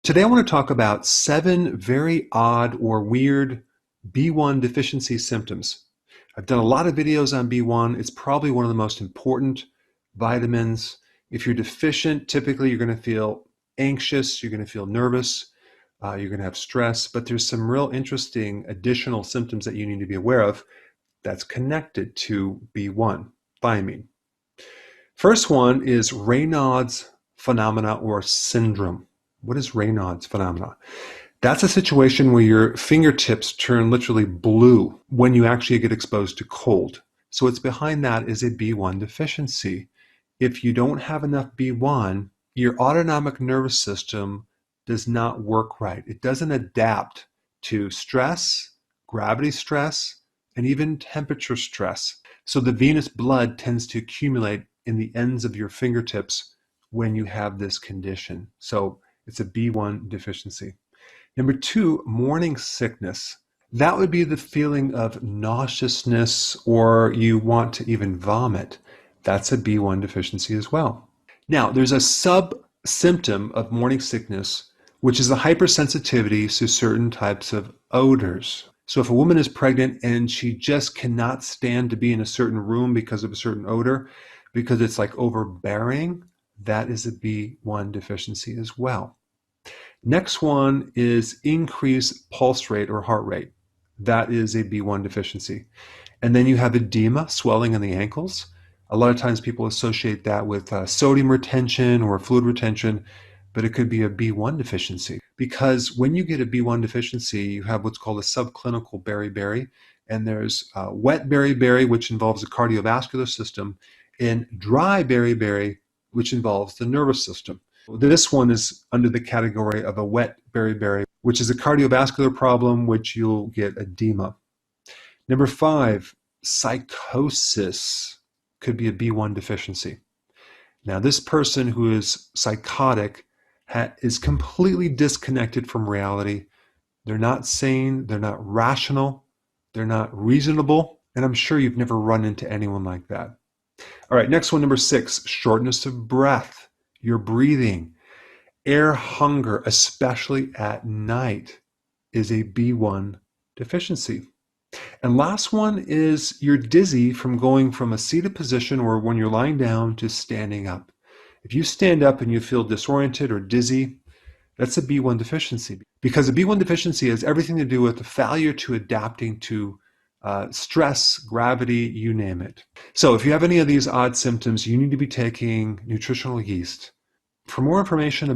Today I want to talk about 7 very odd or weird B1 deficiency symptoms. I've done a lot of videos on B1. It's probably one of the most important vitamins. If you're deficient, typically you're going to feel anxious, you're going to feel nervous, you're going to have stress, but there's some real interesting additional symptoms that you need to be aware of that's connected to B1, thiamine. First one is Raynaud's phenomena or syndrome. What is Raynaud's phenomena? That's a situation where your fingertips turn literally blue when you actually get exposed to cold. So what's behind that is a B1 deficiency. If you don't have enough B1, your autonomic nervous system does not work right. It doesn't adapt to stress, gravity stress, and even temperature stress. So the venous blood tends to accumulate in the ends of your fingertips when you have this condition. So it's a B1 deficiency. Number 2, morning sickness. That would be the feeling of nauseousness or you want to even vomit. That's a B1 deficiency as well. Now, there's a sub-symptom of morning sickness, which is a hypersensitivity to certain types of odors. So if a woman is pregnant and she just cannot stand to be in a certain room because of a certain odor, because it's like overbearing, that is a B1 deficiency as well. Next one is increased pulse rate or heart rate. That is a B1 deficiency. And then you have edema, swelling in the ankles. A lot of times people associate that with sodium retention or fluid retention, but it could be a B1 deficiency. Because when you get a B1 deficiency, you have what's called a subclinical beriberi, and there's wet beriberi, which involves the cardiovascular system, and dry beriberi, which involves the nervous system. This one is under the category of a wet beriberi, which is a cardiovascular problem, which you'll get edema. Number 5, psychosis could be a B1 deficiency. Now, this person who is psychotic is completely disconnected from reality. They're not sane, they're not rational, they're not reasonable, and I'm sure you've never run into anyone like that. All right, next one, number 6, shortness of breath. Your breathing, air hunger, especially at night, is a B1 deficiency. And last one is you're dizzy from going from a seated position or when you're lying down to standing up. If you stand up and you feel disoriented or dizzy, that's a B1 deficiency. Because a B1 deficiency has everything to do with the failure to adapting to stress, gravity, you name it. So if you have any of these odd symptoms, you need to be taking nutritional yeast. For more information about